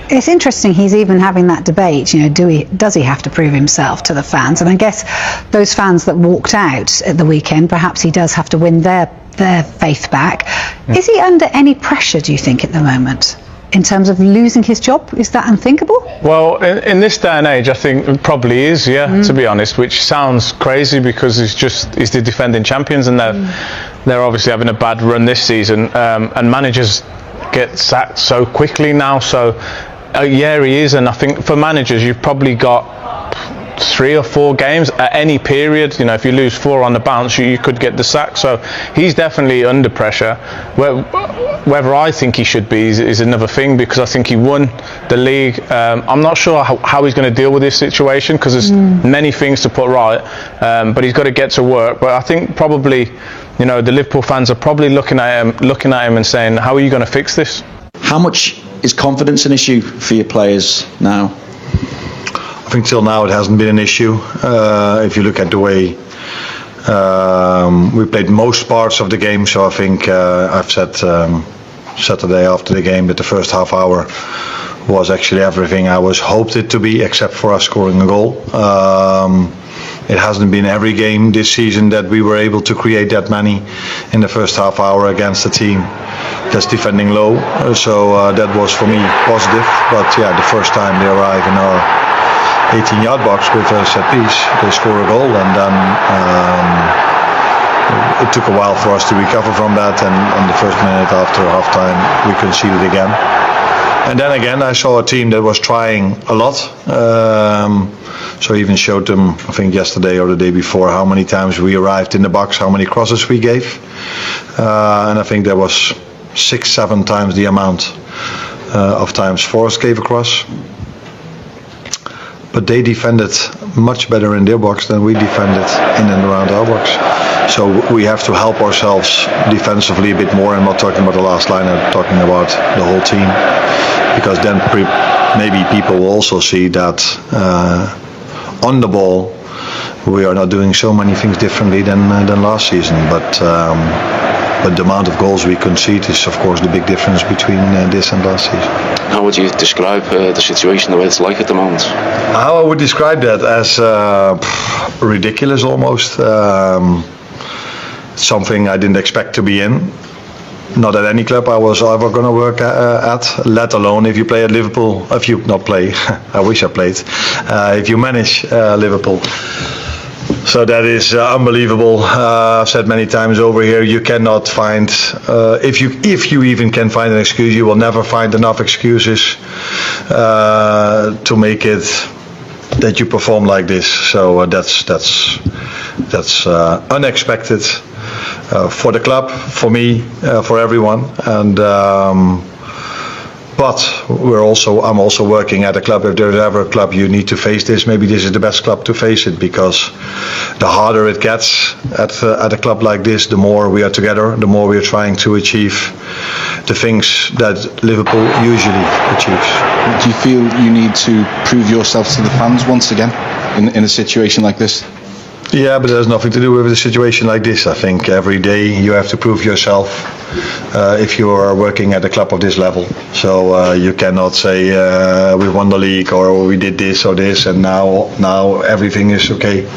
It's interesting he's even having that debate, does he have to prove himself to the fans? And I guess those fans that walked out at the weekend, perhaps he does have to win their faith back. Yeah. Is he under any pressure, do you think, at the moment, in terms of losing his job? Is that unthinkable? Well, in this day and age, I think it probably is, to be honest, which sounds crazy because he's the defending champions, and they're obviously having a bad run this season, and managers get sacked so quickly now, so yeah, he is. And I think for managers, you've probably got 3 or 4 games at any period. If you lose 4 on the bounce, you could get the sack. So he's definitely under pressure. Whether I think he should be is another thing, because I think he won the league. I'm not sure how he's going to deal with this situation, because there's many things to put right, but he's got to get to work. But I think probably the Liverpool fans are probably looking at him and saying, how are you going to fix this? How much is confidence an issue for your players now? I think till now it hasn't been an issue. If you look at the way we played most parts of the game, so I think I've said Saturday after the game that the first half hour was actually everything I was hoped it to be, except for us scoring a goal. It hasn't been every game this season that we were able to create that many in the first half hour against a team that's defending low. So that was for me positive. But yeah, the first time they arrive in our 18-yard box with a set piece, they score a goal, and then it took a while for us to recover from that, and on the first minute after half-time we conceded again. And then again I saw a team that was trying a lot, so I even showed them, I think yesterday or the day before, how many times we arrived in the box, how many crosses we gave, and I think there was 6-7 times the amount of times Forrest gave a cross. But they defended much better in their box than we defended in and around our box. So we have to help ourselves defensively a bit more. I'm not talking about the last line, I'm talking about the whole team. Because then maybe people will also see that on the ball we are not doing so many things differently than last season. But the amount of goals we concede is, of course, the big difference between this and last season. How would you describe the situation, the way it's like at the moment? How I would describe that as ridiculous almost. Something I didn't expect to be in. Not at any club I was ever going to work at, let alone if you play at Liverpool. If you not play, I wish I played. If you manage Liverpool. So that is unbelievable. I've said many times over here, you cannot find, if you even can find an excuse, you will never find enough excuses to make it that you perform like this. So that's unexpected for the club, for me, for everyone, and. But I'm also working at a club. If there's ever a club you need to face this, maybe this is the best club to face it, because the harder it gets at a club like this, the more we are together, the more we are trying to achieve the things that Liverpool usually achieves. Do you feel you need to prove yourself to the fans once again in a situation like this? Yeah, but it has nothing to do with a situation like this. I think every day you have to prove yourself if you are working at a club of this level. So you cannot say we won the league or we did this or this and now everything is okay.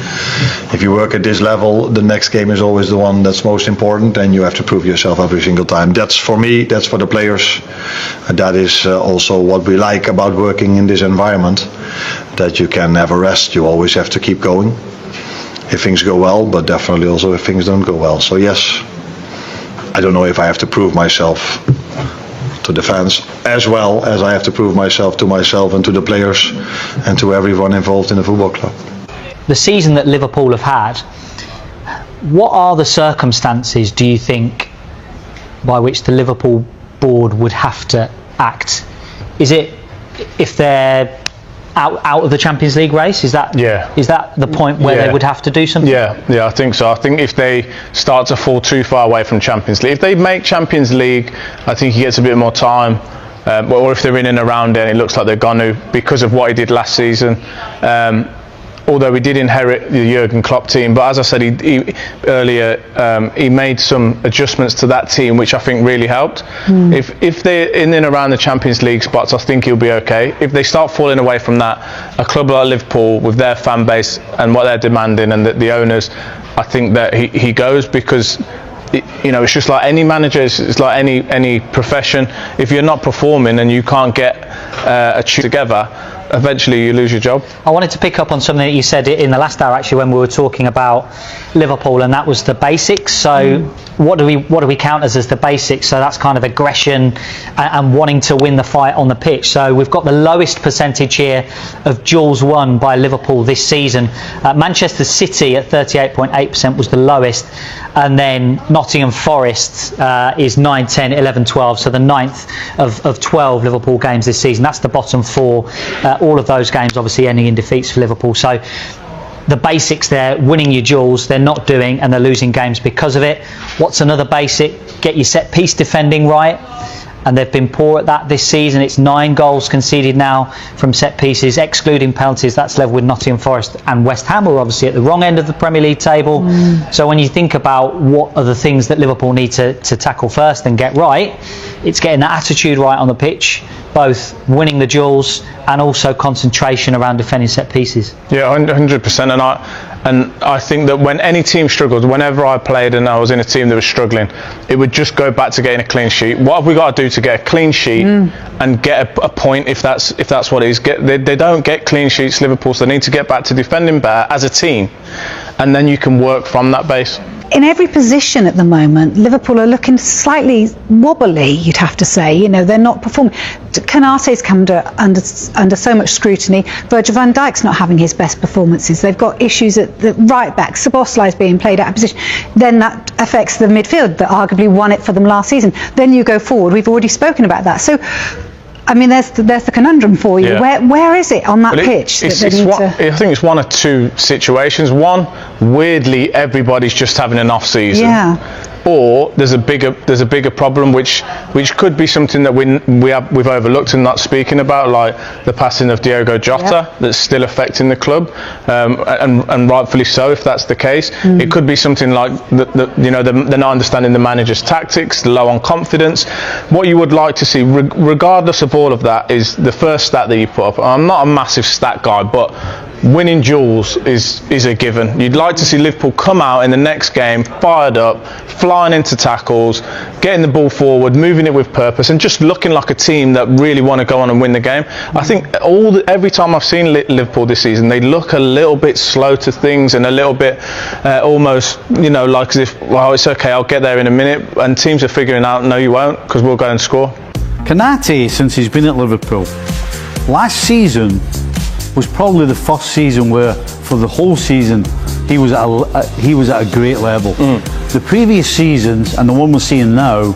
If you work at this level, the next game is always the one that's most important, and you have to prove yourself every single time. That's for me, that's for the players. That is also what we like about working in this environment, that you can never rest. You always have to keep going. If things go well, but definitely also if things don't go well. So yes, I don't know if I have to prove myself to the fans as well as I have to prove myself to myself and to the players and to everyone involved in the football club. The season that Liverpool have had, what are the circumstances, do you think, by which the Liverpool board would have to act? Is it if they're out of the Champions League race? Is that the point where they would have to do something? Yeah, I think so. I think if they start to fall too far away from Champions League, if they make Champions League, I think he gets a bit more time. Or if they're in and around it and it looks like they're going to, because of what he did last season, although we did inherit the Jurgen Klopp team, but as I said earlier, he made some adjustments to that team, which I think really helped. If they're in and around the Champions League spots, I think he'll be okay. If they start falling away from that, a club like Liverpool, with their fan base and what they're demanding, and the owners, I think that he goes, because it's just like any manager, it's like any profession. If you're not performing and you can't get a team together, eventually you lose your job. I wanted to pick up on something that you said in the last hour, actually, when we were talking about Liverpool, and that was the basics. So what do we count as the basics? So that's kind of aggression and wanting to win the fight on the pitch. So we've got the lowest percentage here of duels won by Liverpool this season. Manchester City at 38.8% was the lowest, and then Nottingham Forest is 9, 10, 11, 12, so the 9th of 12 Liverpool games this season. That's the bottom 4. All of those games obviously ending in defeats for Liverpool. So the basics there, winning your duels, they're not doing, and they're losing games because of it. What's another basic? Get your set piece defending right, and they've been poor at that this season. It's 9 goals conceded now from set pieces, excluding penalties. That's level with Nottingham Forest and West Ham, who are obviously at the wrong end of the Premier League table. So when you think about what are the things that Liverpool need to tackle first and get right, it's getting that attitude right on the pitch, both winning the duels and also concentration around defending set pieces. Yeah, 100%. And I think that when any team struggled, whenever I played and I was in a team that was struggling, it would just go back to getting a clean sheet. What have we got to do to get a clean sheet and get a point, if that's what it is? They don't get clean sheets, Liverpool, so they need to get back to defending better as a team, and then you can work from that base. In every position at the moment, Liverpool are looking slightly wobbly, you'd have to say. They're not performing. Konate's come under so much scrutiny. Virgil van Dijk's not having his best performances. They've got issues at the right back. Szoboszlai's being played out of position. Then that affects the midfield that arguably won it for them last season. Then you go forward. We've already spoken about that. So, I mean, there's the conundrum for you. Yeah. Where is it on that pitch? I think it's one of two situations. One, weirdly, everybody's just having an off season. Yeah. Or there's a bigger problem, which could be something that we've overlooked and not speaking about, like the passing of Diogo Jota, that's still affecting the club, and rightfully so if that's the case. It could be something like they're not understanding the manager's tactics, low on confidence. What you would like to see, regardless of all of that, is the first stat that you put up. I'm not a massive stat guy, but winning duels is a given. You'd like to see Liverpool come out in the next game fired up, flying into tackles, getting the ball forward, moving it with purpose, and just looking like a team that really want to go on and win the game. I think every time I've seen Liverpool this season, they look a little bit slow to things and a little bit almost like as if, well, it's okay, I'll get there in a minute, and teams are figuring out, no you won't, because we'll go and score. Konate, since he's been at Liverpool, last season was probably the first season where, for the whole season, he was at a great level. The previous seasons, and the one we're seeing now,